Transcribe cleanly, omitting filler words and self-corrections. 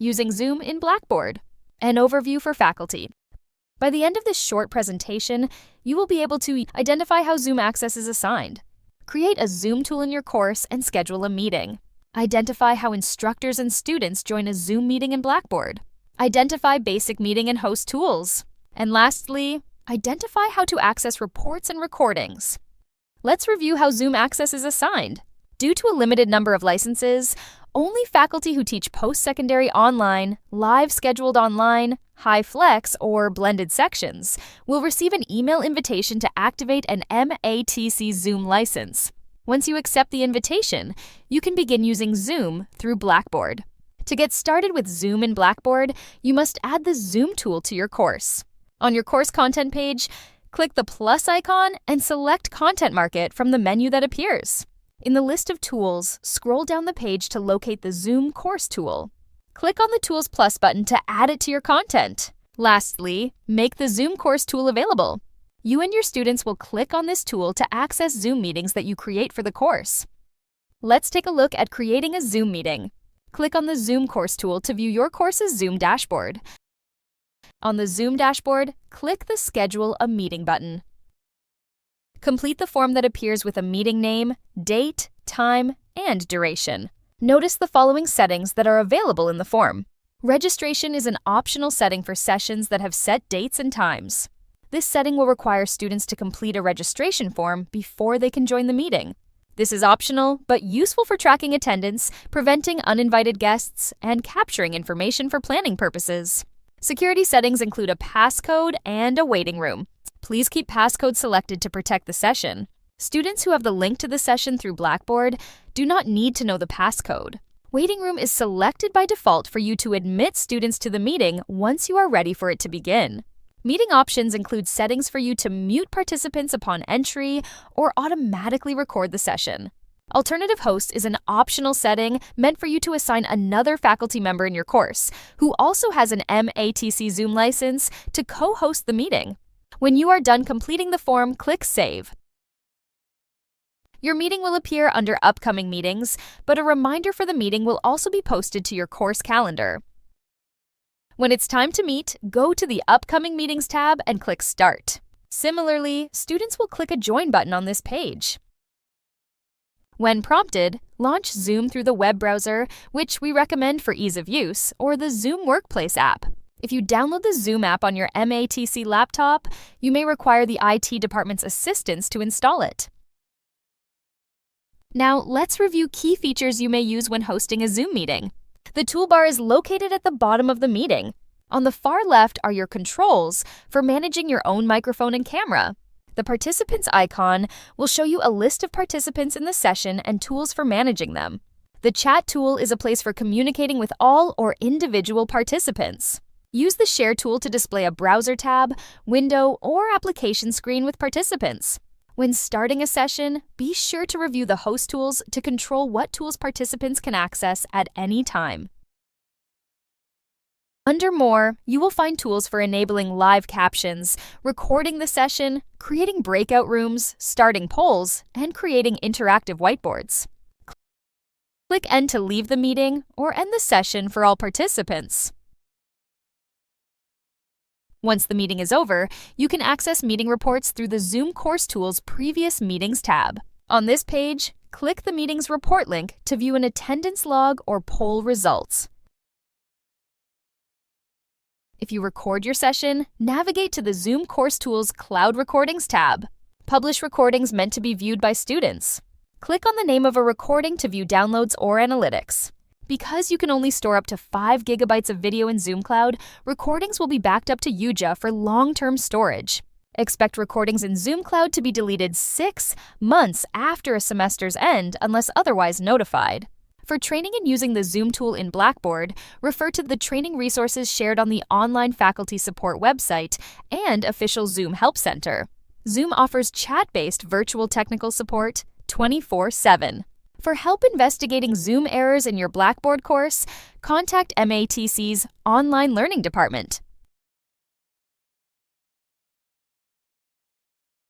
using Zoom in Blackboard. An overview for faculty. By the end of this short presentation, you will be able to identify how Zoom access is assigned, create a Zoom tool in your course, and schedule a meeting. Identify how instructors and students join a Zoom meeting in Blackboard. Identify basic meeting and host tools. And lastly, identify how to access reports and recordings. Let's review how Zoom access is assigned. Due to a limited number of licenses, only faculty who teach post-secondary online, live scheduled online, high flex, or blended sections will receive an email invitation to activate an MATC Zoom license. Once you accept the invitation, you can begin using Zoom through Blackboard. To get started with Zoom in Blackboard, you must add the Zoom tool to your course. On your course content page, click the plus icon and select Content Market from the menu that appears. In the list of tools, scroll down the page to locate the Zoom course tool. Click on the Tools Plus button to add it to your content. Lastly, make the Zoom course tool available. You and your students will click on this tool to access Zoom meetings that you create for the course. Let's take a look at creating a Zoom meeting. Click on the Zoom course tool to view your course's Zoom dashboard. On the Zoom dashboard, click the Schedule a Meeting button. Complete the form that appears with a meeting name, date, time, and duration. Notice the following settings that are available in the form. Registration is an optional setting for sessions that have set dates and times. This setting will require students to complete a registration form before they can join the meeting. This is optional, but useful for tracking attendance, preventing uninvited guests, and capturing information for planning purposes. Security settings include a passcode and a waiting room. Please keep passcode selected to protect the session. Students who have the link to the session through Blackboard do not need to know the passcode. Waiting room is selected by default for you to admit students to the meeting once you are ready for it to begin. Meeting options include settings for you to mute participants upon entry or automatically record the session. Alternative host is an optional setting meant for you to assign another faculty member in your course who also has an MATC Zoom license to co-host the meeting. When you are done completing the form, click Save. Your meeting will appear under Upcoming Meetings, but a reminder for the meeting will also be posted to your course calendar. When it's time to meet, go to the Upcoming Meetings tab and click Start. Similarly, students will click a Join button on this page. When prompted, launch Zoom through the web browser, which we recommend for ease of use, or the Zoom Workplace app. If you download the Zoom app on your MATC laptop, you may require the IT department's assistance to install it. Now, let's review key features you may use when hosting a Zoom meeting. The toolbar is located at the bottom of the meeting. On the far left are your controls for managing your own microphone and camera. The participants icon will show you a list of participants in the session and tools for managing them. The chat tool is a place for communicating with all or individual participants. Use the Share tool to display a browser tab, window, or application screen with participants. When starting a session, be sure to review the host tools to control what tools participants can access at any time. Under More, you will find tools for enabling live captions, recording the session, creating breakout rooms, starting polls, and creating interactive whiteboards. Click End to leave the meeting or end the session for all participants. Once the meeting is over, you can access meeting reports through the Zoom Course Tools Previous Meetings tab. On this page, click the Meetings Report link to view an attendance log or poll results. If you record your session, navigate to the Zoom Course Tools Cloud Recordings tab. Publish recordings meant to be viewed by students. Click on the name of a recording to view downloads or analytics. Because you can only store up to 5 gigabytes of video in Zoom Cloud, recordings will be backed up to UJA for long-term storage. Expect recordings in Zoom Cloud to be deleted 6 months after a semester's end unless otherwise notified. For training and using the Zoom tool in Blackboard, refer to the training resources shared on the online faculty support website and official Zoom Help Center. Zoom offers chat-based virtual technical support 24/7. For help investigating Zoom errors in your Blackboard course, contact MATC's Online Learning Department.